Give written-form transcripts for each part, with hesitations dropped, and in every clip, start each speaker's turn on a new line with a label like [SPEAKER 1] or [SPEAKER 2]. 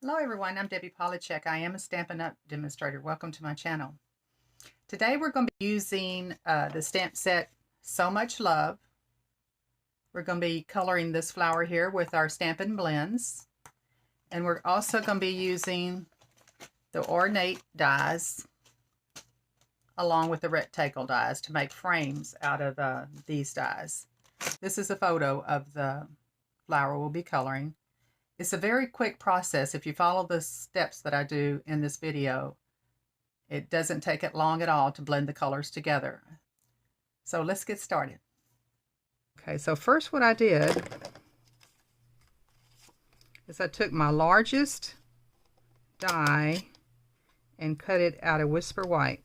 [SPEAKER 1] Hello everyone, I'm Debbie Polachek. I am a Stampin' Up demonstrator. Welcome to my channel. Today we're going to be using the stamp set So Much Love. We're going to be coloring this flower here with our Stampin' Blends. And we're also going to be using the ornate dies along with the rectangle dies to make frames out of these dies. This is a photo of the flower we'll be coloring. It's a very quick process. If you follow the steps that I do in this video, it doesn't take it long at all to blend the colors together. So let's get started. Okay, so first what I did is I took my largest die and cut it out of Whisper White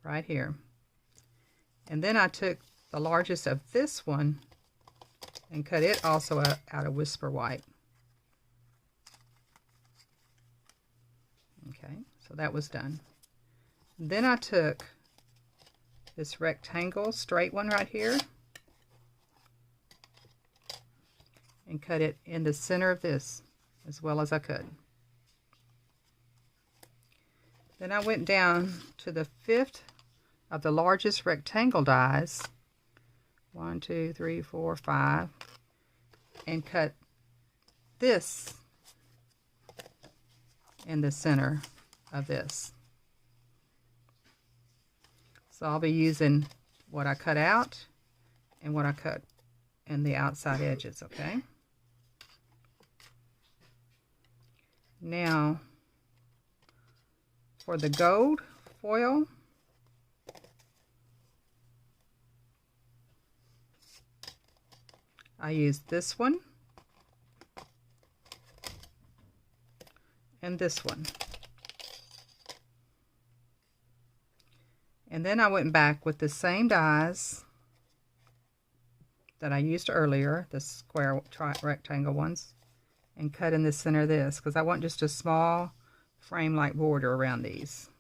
[SPEAKER 1] right here. And then I took the largest of this one and cut it also out of Whisper White. Okay, so that was done. Then I took this rectangle straight one right here and cut it in the center of this as well as I could. Then I went down to the 5th of the largest rectangle dies, 1, 2, 3, 4, 5, and cut this in the center of this. So I'll be using what I cut out and what I cut in the outside edges, okay? Now, for the gold foil, I used this one and this one. And then I went back with the same dies that I used earlier, the square rectangle ones, and cut in the center of this because I want just a small frame-like border around these.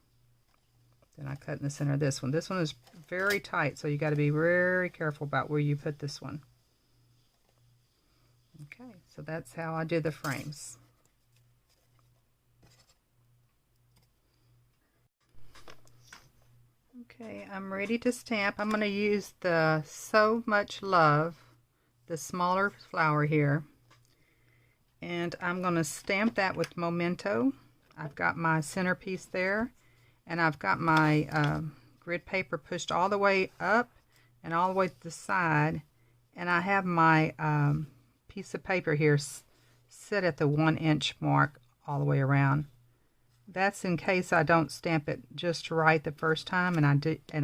[SPEAKER 1] Then I cut in the center of this one. This one is very tight, so you got to be very careful about where you put this one. Okay, so that's how I did the frames. Okay, I'm ready to stamp. I'm going to use the So Much Love, the smaller flower here, and I'm going to stamp that with Memento. I've got my centerpiece there, and I've got my grid paper pushed all the way up and all the way to the side, and I have my piece of paper here set at the 1-inch mark all the way around. That's in case I don't stamp it just right the first time and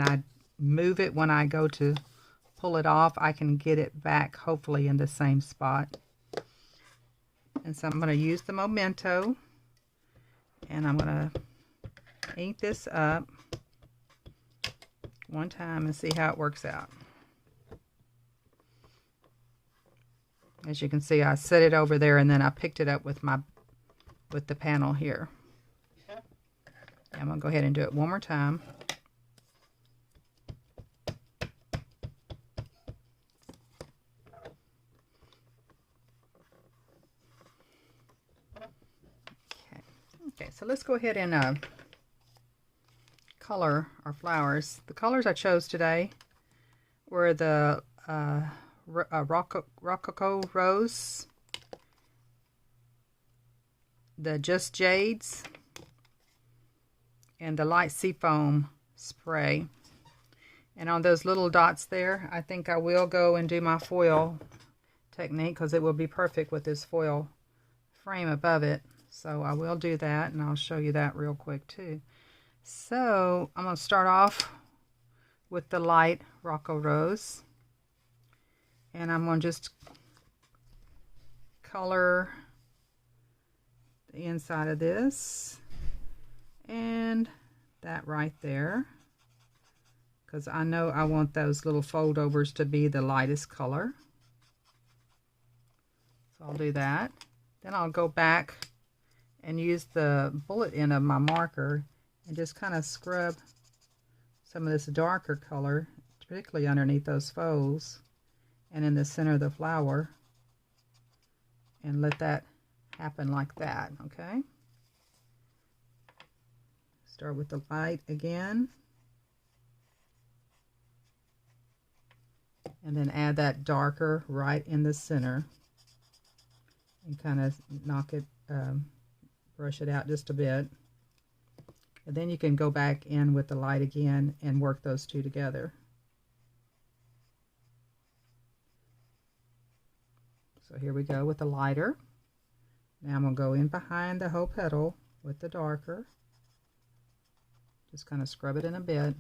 [SPEAKER 1] I move it when I go to pull it off. I can get it back hopefully in the same spot. And so I'm going to use the Memento and I'm going to ink this up one time and see how it works out. As you can see, I set it over there and then I picked it up with the panel here. I'm going to go ahead and do it one more time. Okay, so let's go ahead and color our flowers. The colors I chose today were the Rococo Rose, the Just Jades, and the Light Seafoam Spray. And on those little dots there, I think I will go and do my foil technique because it will be perfect with this foil frame above it. So I will do that, and I'll show you that real quick too. So I'm going to start off with the light Rocco Rose. And I'm going to just color the inside of this and that right there because I know I want those little foldovers to be the lightest color. So I'll do that. Then I'll go back and use the bullet end of my marker and just kind of scrub some of this darker color, particularly underneath those folds and in the center of the flower, and let that happen like that, okay? Start with the light again. And then add that darker right in the center. And kind of knock it, brush it out just a bit. And then you can go back in with the light again and work those two together. So here we go with the lighter. Now I'm going to go in behind the whole petal with the darker. Just kind of scrub it in a bit.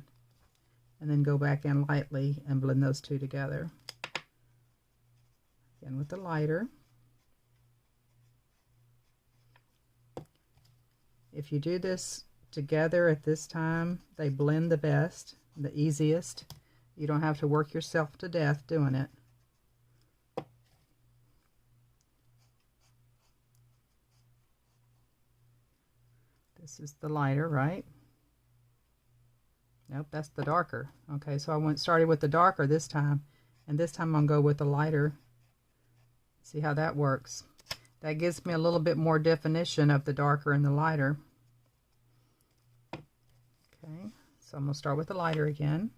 [SPEAKER 1] And then go back in lightly and blend those two together. Again with the lighter. If you do this together at this time, they blend the best, the easiest. You don't have to work yourself to death doing it. This is the lighter, right? Nope, that's the darker. Okay, so I started with the darker this time, and this time I'm going to go with the lighter. See how that works. That gives me a little bit more definition of the darker and the lighter. Okay, so I'm going to start with the lighter again.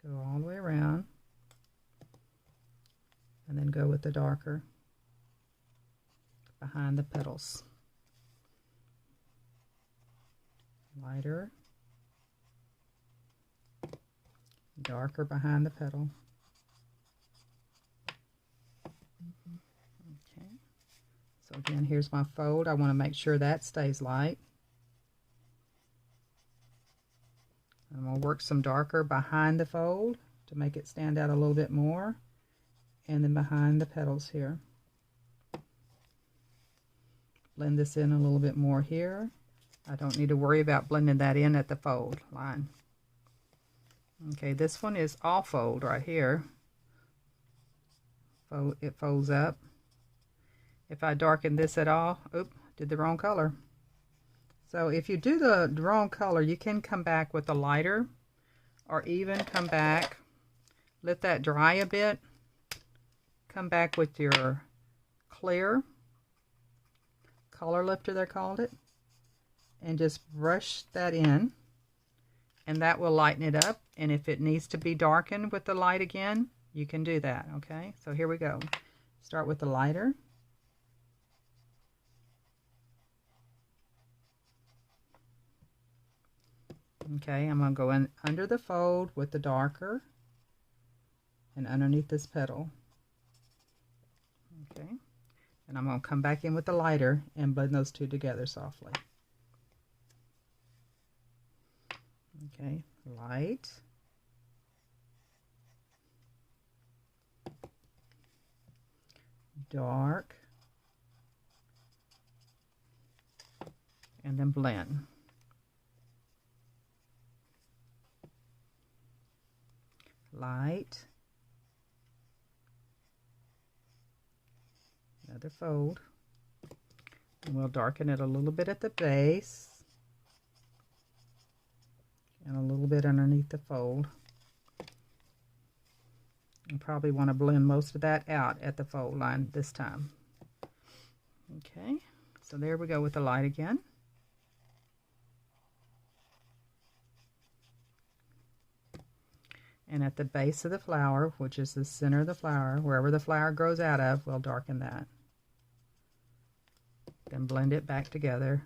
[SPEAKER 1] Go all the way around. And then go with the darker behind the petals. Lighter, darker behind the petal. Okay, so again, here's my fold. I want to make sure that stays light. I'm going to work some darker behind the fold to make it stand out a little bit more, and then behind the petals here. Blend this in a little bit more here. I don't need to worry about blending that in at the fold line. Okay, this one is all fold right here. It folds up. If I darken this at all, oops, did the wrong color. So if you do the wrong color, you can come back with a lighter, or even come back, let that dry a bit, come back with your clear color lifter, they called it, and just brush that in, and that will lighten it up. And if it needs to be darkened with the light again, you can do that. Okay, so here we go. Start with the lighter. Okay, I'm going to go in under the fold with the darker and underneath this petal. Okay, and I'm going to come back in with the lighter and blend those two together softly. Okay, light, dark, and then blend. Light, another fold, and we'll darken it a little bit at the base and a little bit underneath the fold. You probably want to blend most of that out at the fold line this time. Okay, so there we go with the light again. And at the base of the flower, which is the center of the flower, wherever the flower grows out of, we'll darken that. Then blend it back together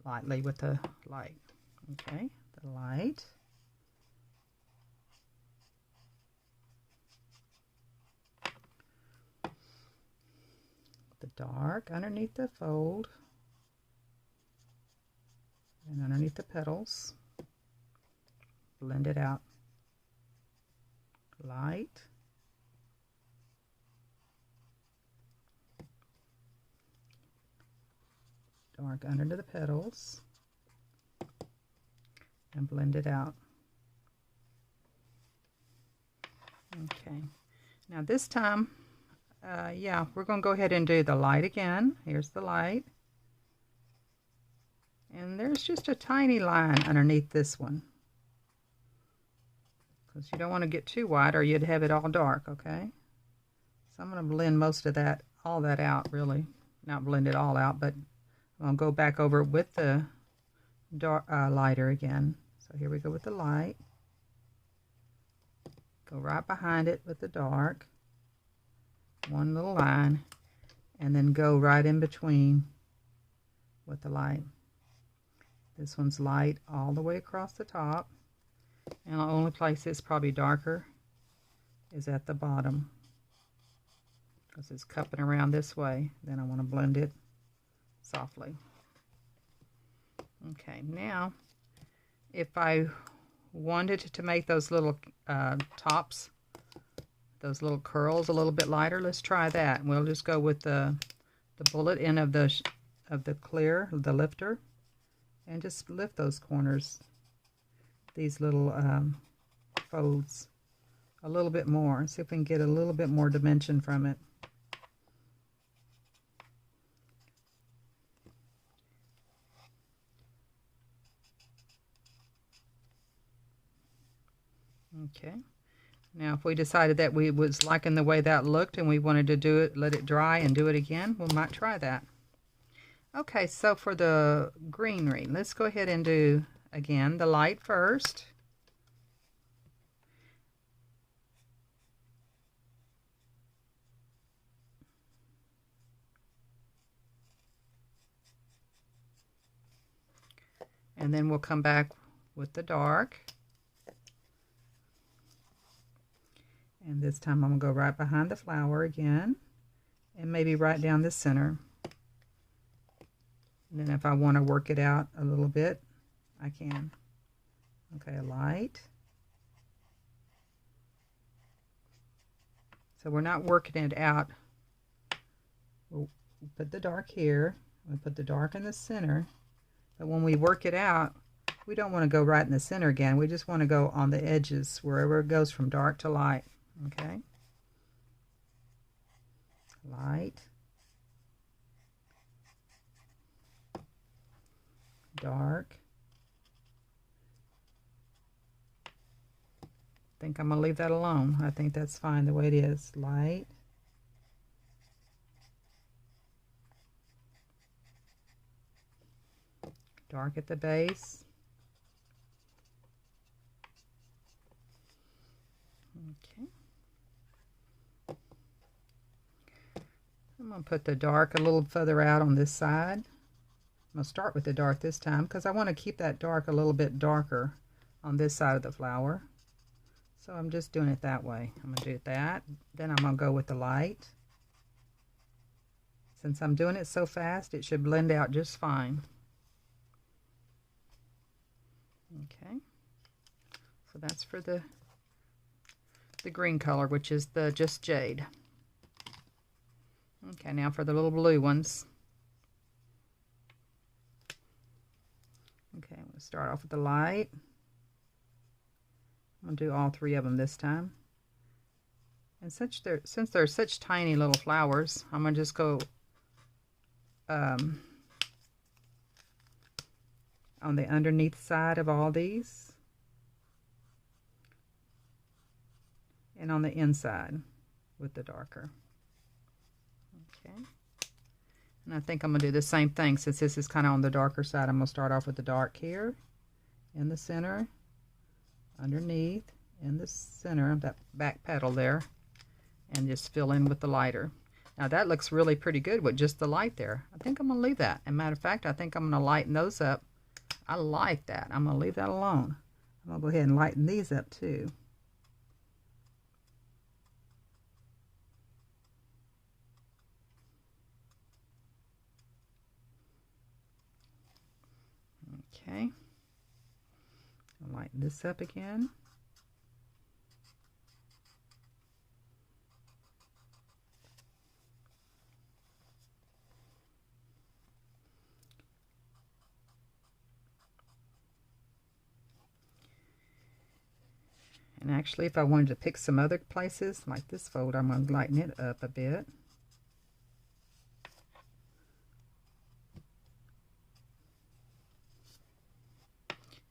[SPEAKER 1] lightly with the light. Okay, the light. The dark underneath the fold and underneath the petals. Blend it out. Light. Dark under the petals. And blend it out. Okay. Now this time, yeah, we're going to go ahead and do the light again. Here's the light. And there's just a tiny line underneath this one, because you don't want to get too wide or you'd have it all dark. Okay, So I'm going to blend most of that, all that out really. Not blend it all out, but I'll go back over with the dark, lighter again. So here we go with the light. Go right behind it with the dark. One little line. And then go right in between with the light. This one's light all the way across the top. And the only place it's probably darker is at the bottom, because it's cupping around this way. Then I want to blend it softly. Okay, now if I wanted to make those little tops, those little curls a little bit lighter, let's try that. We'll just go with the bullet end of the clear, the lifter, and just lift those corners, these little folds, a little bit more. See if we can get a little bit more dimension from it. Okay. Now if we decided that we was liking the way that looked and we wanted to do it, let it dry and do it again, we might try that. Okay, so for the greenery, let's go ahead and do, again, the light first. And then we'll come back with the dark. And this time I'm going to go right behind the flower again, and maybe right down the center. And then if I want to work it out a little bit, I can. Okay, a light. So we're not working it out. We'll put the dark here. We'll put the dark in the center. But when we work it out, we don't want to go right in the center again. We just want to go on the edges, wherever it goes from dark to light. Okay. Light. Dark. I think I'm going to leave that alone. I think that's fine the way it is. Light. Dark at the base. Okay. I'm going to put the dark a little further out on this side. I'm going to start with the dark this time because I want to keep that dark a little bit darker on this side of the flower. So I'm just doing it that way. I'm going to do that. Then I'm going to go with the light. Since I'm doing it so fast, it should blend out just fine. Okay. So that's for the green color, which is the just jade. Okay, now for the little blue ones. Okay, I'm going to start off with the light. I'm going to do all three of them this time. And since they're such tiny little flowers, I'm going to just go on the underneath side of all these. And on the inside with the darker. Okay. And I think I'm going to do the same thing since this is kind of on the darker side. I'm going to start off with the dark here in the center, underneath, in the center of that back petal there, and just fill in with the lighter. Now that looks really pretty good with just the light there. I think I'm going to leave that. As a matter of fact, I think I'm going to lighten those up. I like that. I'm going to leave that alone. I'm going to go ahead and lighten these up too. Okay, I'll lighten this up again. And actually, if I wanted to pick some other places, like this fold, I'm going to lighten it up a bit.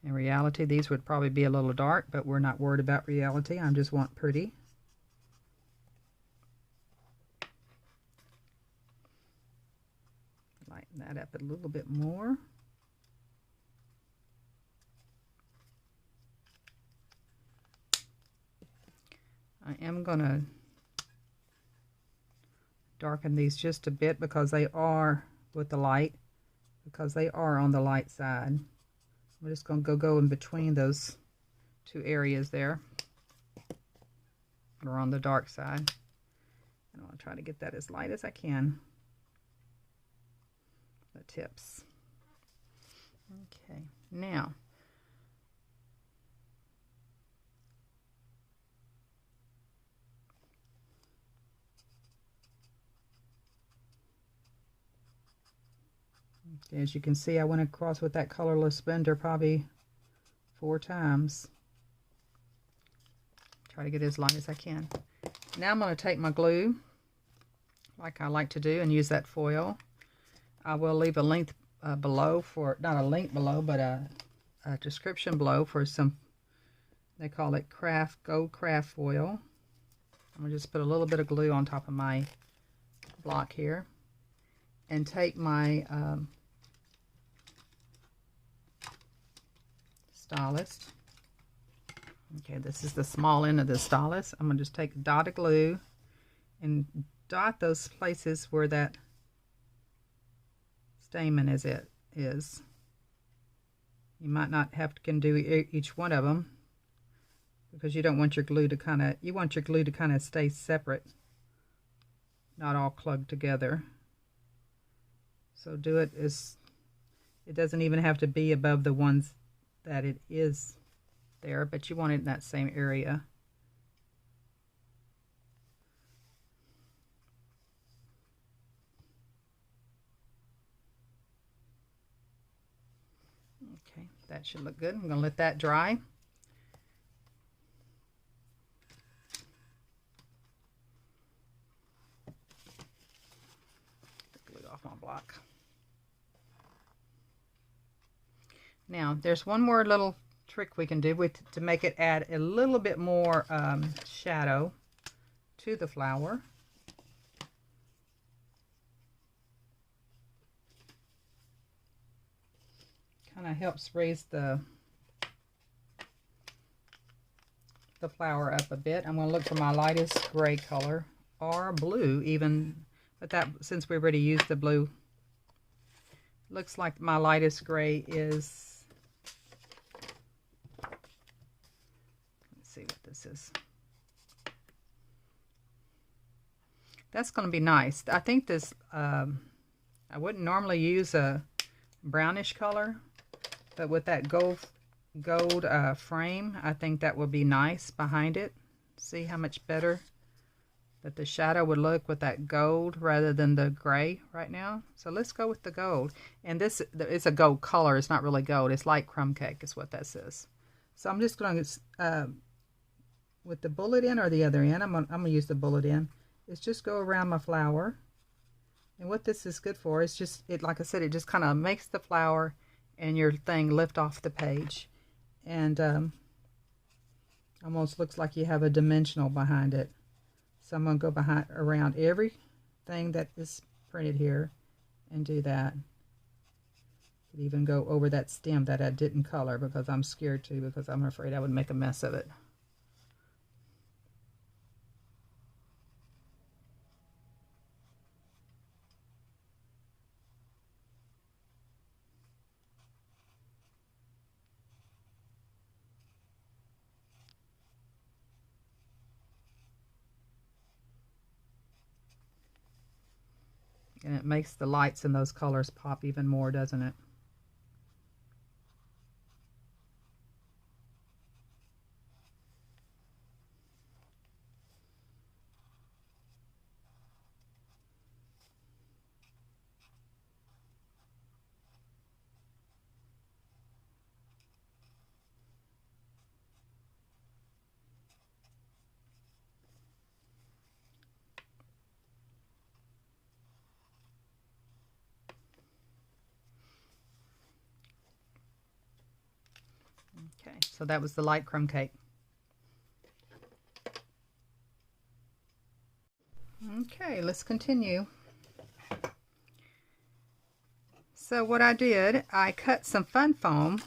[SPEAKER 1] In reality, these would probably be a little dark, but we're not worried about reality. I just want pretty. that up a little bit more. I am going to darken these just a bit because they are with the light, because they are on the light side. We're just going to go in between those two areas there. Or on the dark side. And I'll try to get that as light as I can. The tips. Okay, now as you can see, I went across with that colorless bender probably 4 times. Try to get as light as I can. Now I'm going to take my glue, like I like to do, and use that foil. I will leave a link below for, not a link below, but a description below for some, they call it gold craft foil. I'm going to just put a little bit of glue on top of my block here. And take my stylus. Okay, this is the small end of the stylus. I'm going to just take a dot of glue and dot those places where that stamen is. You might not have to do each one of them because you don't want your glue to kind of stay separate, not all plugged together. So do it as, it doesn't even have to be above the ones that it is there, but you want it in that same area. Okay, that should look good. I'm going to let that dry. Glue off my block. Now, there's one more little trick we can do to make it add a little bit more shadow to the flower. Kind of helps raise the flower up a bit. I'm going to look for my lightest gray color, or blue even, but that, since we already used the blue, looks like my lightest gray is, see what this is. That's going to be nice. I think this, I wouldn't normally use a brownish color, but with that gold frame, I think that would be nice behind it. See how much better that the shadow would look with that gold rather than the gray right now. So let's go with the gold. And this is a gold color. It's not really gold. It's like crumb cake is what that says. So I'm just going to with the bullet end or the other end, I'm gonna use the bullet end, is just go around my flower. And what this is good for is just, like I said, it just kind of makes the flower and your thing lift off the page. And almost looks like you have a dimensional behind it. So I'm going to go around everything that is printed here and do that. Could even go over that stem that I didn't color because I'm scared to, because I'm afraid I would make a mess of it. And it makes the lights in those colors pop even more, doesn't it? Okay, so that was the light crumb cake. Okay, let's continue. So what I did, I cut some fun foam,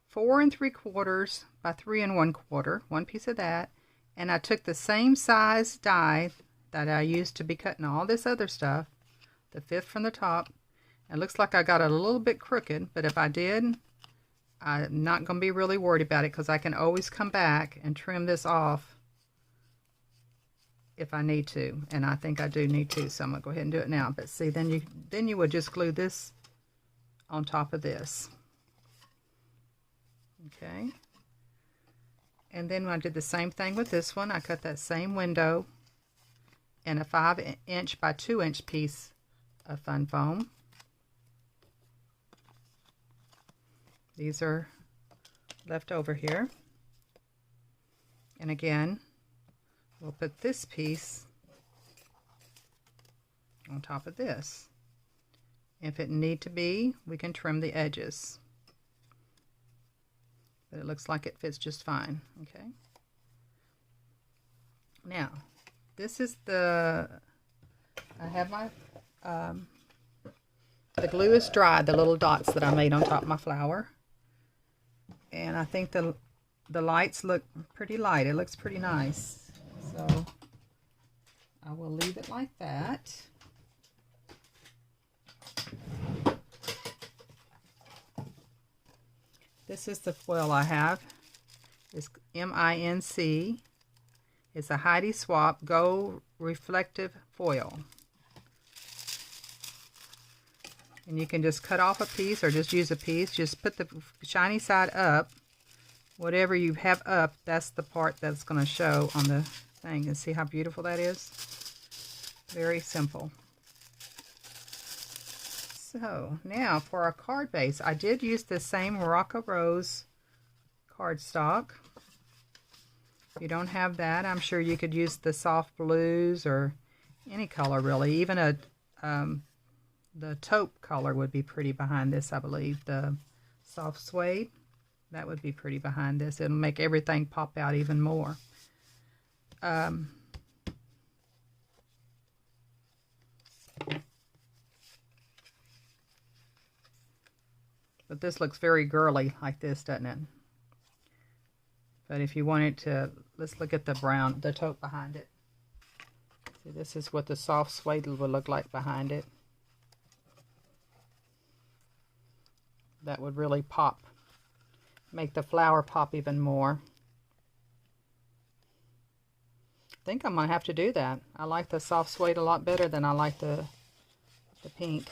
[SPEAKER 1] 4 3/4 by 3 1/4, one piece of that, and I took the same size die that I used to be cutting all this other stuff, the 5th from the top. It looks like I got it a little bit crooked, but if I did, I'm not going to be really worried about it because I can always come back and trim this off if I need to, and I think I do need to, so I'm going to go ahead and do it now. But see, then you would just glue this on top of this. Okay. And then when I did the same thing with this one, I cut that same window and a 5 inch by 2 inch piece of fun foam. These are left over here. And again, we'll put this piece on top of this. If it need to be, we can trim the edges. But it looks like it fits just fine. Okay. Now, this is I have my, the glue is dry, the little dots that I made on top of my flower. And I think the lights look pretty light. It looks pretty nice. So I will leave it like that. This is the foil I have. It's MINC. It's a Heidi Swap Gold Reflective Foil. And you can just cut off a piece or just use a piece. Just put the shiny side up. Whatever you have up, that's the part that's going to show on the thing. And see how beautiful that is? Very simple. So now for our card base, I did use the same Morocco Rose cardstock. If you don't have that, I'm sure you could use the soft blues or any color really. Even the taupe color would be pretty behind this, I believe. The soft suede, that would be pretty behind this. It'll make everything pop out even more. But this looks very girly like this, doesn't it? But if you want it to, let's look at the brown, the taupe behind it. See, this is what the soft suede would look like behind it. That would really pop, make the flower pop even more. I think I'm going to have to do that. I like the soft suede a lot better than I like the pink.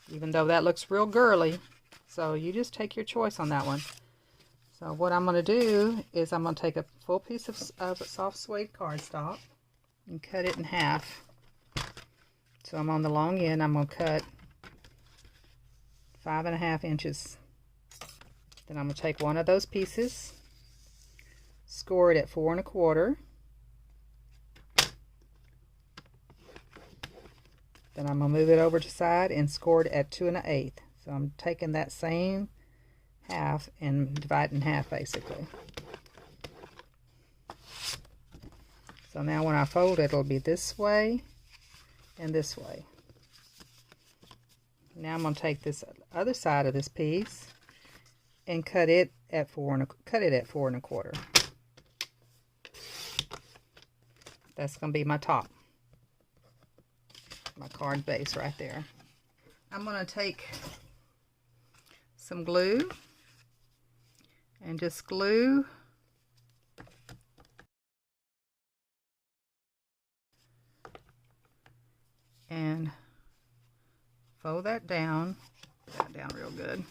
[SPEAKER 1] Even though that looks real girly. So you just take your choice on that one. So what I'm going to do is I'm going to take a full piece of soft suede cardstock and cut it in half. So I'm on the long end. I'm going to cut 5.5 inches. Then I'm going to take one of those pieces, score it at 4 1/4. Then I'm going to move it over to the side and score it at 2 1/8. So I'm taking that same half and dividing in half basically. So now when I fold it, it'll be this way and this way. Now I'm going to take this other side of this piece and cut it at 4 1/4. That's going to be my top. My card base right there. I'm going to take some glue and just glue and fold that down. Put that down real good.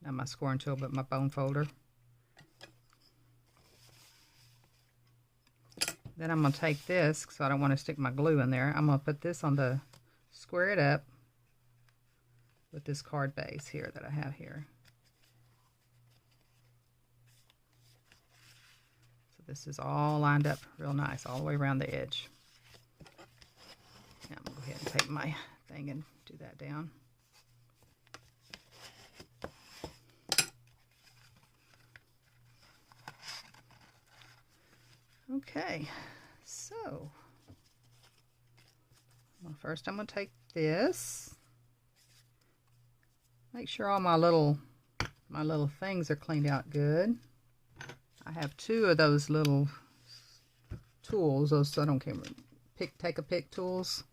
[SPEAKER 1] Not my scoring tool, but my bone folder. Then I'm going to take this, because I don't want to stick my glue in there. I'm going to put this on the, square it up with this card base here that I have here. So this is all lined up real nice, all the way around the edge. Now I'm going to go ahead and take my thing and do that down. Okay, so Well, first I'm going to take this. Make sure all my little things are cleaned out good. I have 2 of those little tools, those I don't care, take a pick tools.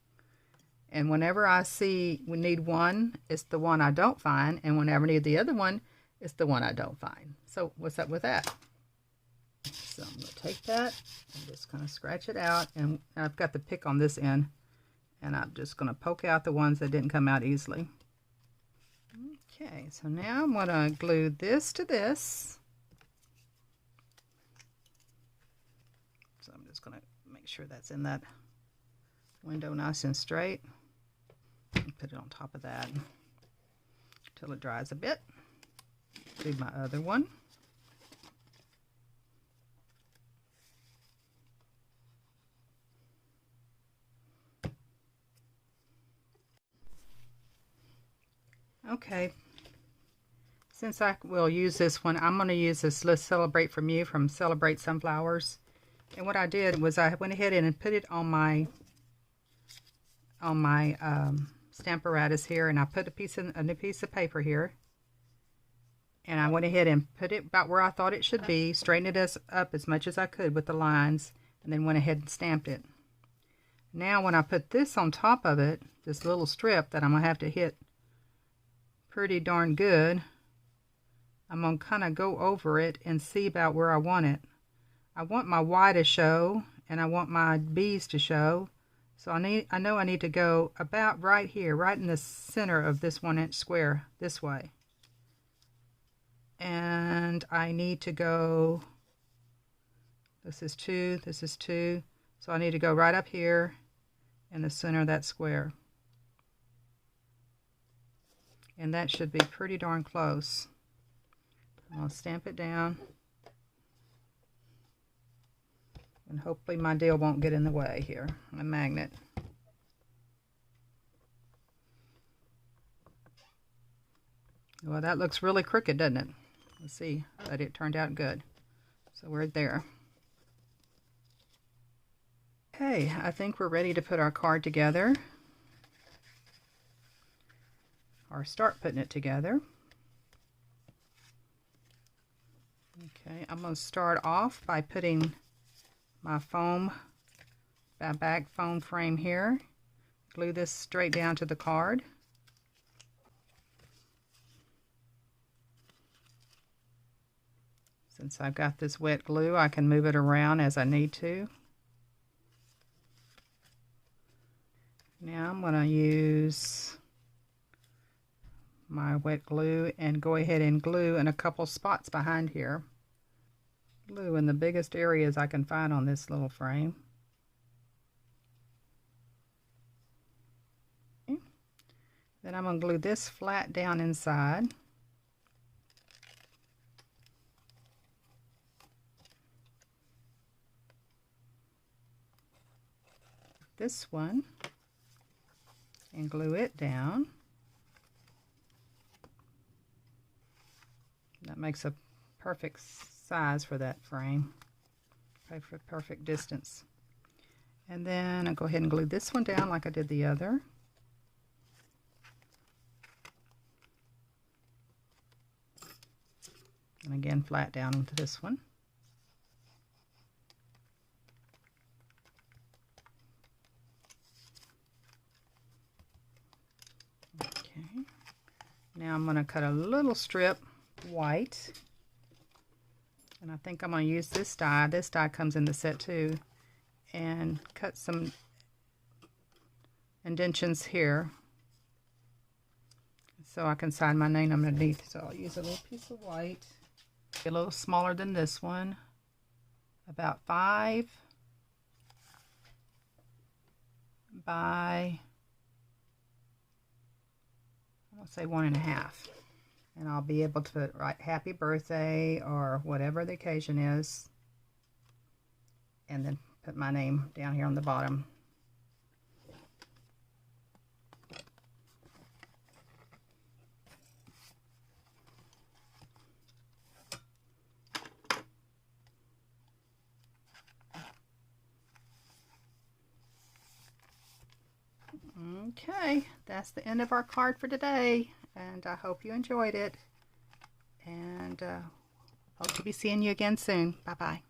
[SPEAKER 1] And whenever I see we need one, it's the one I don't find, and whenever I need the other one, it's the one I don't find. So what's up with that? So I'm going to take that and just kind of scratch it out, and I've got the pick on this end, and I'm just going to poke out the ones that didn't come out easily. Okay, so now I'm going to glue this to this. So I'm just going to make sure that's in that window nice and straight. And put it on top of that until it dries a bit. Do my other one. Okay, since I will use this one, I'm going to use this Let's Celebrate From You from Celebrate Sunflowers. And what I did was I went ahead and put it on my stamp apparatus here, and I put a new piece of paper here, and I went ahead and put it about where I thought it should be, straightened it up as much as I could with the lines, and then went ahead and stamped it. Now when I put this on top of it, this little strip that I'm going to have to hit pretty darn good, I'm going to kind of go over it and see about where I want it. I want my Y to show, and I want my B's to show. So I know I need to go about right here, right in the center of this 1-inch square, this way. And I need to go, this is 2, this is 2. So I need to go right up here in the center of that square. And that should be pretty darn close. I'll stamp it down. And hopefully my deal won't get in the way here, my magnet. Well, that looks really crooked, doesn't it? Let's see, but it turned out good. So we're there. Okay, I think we're ready to put our card together. Or start putting it together. Okay, I'm going to start off by putting my back foam frame here. Glue this straight down to the card. Since I've got this wet glue, I can move it around as I need to. Now I'm going to use my wet glue and go ahead and glue in a couple spots behind here. Glue in the biggest areas I can find on this little frame. Okay. Then I'm going to glue this flat down inside. This one and glue it down. That makes a perfect size for that frame, perfect distance. And then I'll go ahead and glue this one down like I did the other. And again, flat down into this one. Okay. Now I'm going to cut a little strip white. And I think I'm going to use this die. This die comes in the set too. And cut some indentions here so I can sign my name underneath. So I'll use a little piece of white. A little smaller than this one. About 5 by, I'm going to say 1.5. And I'll be able to write happy birthday or whatever the occasion is. And then put my name down here on the bottom. Okay, that's the end of our card for today, and I hope you enjoyed it, and hope to be seeing you again soon. Bye-bye.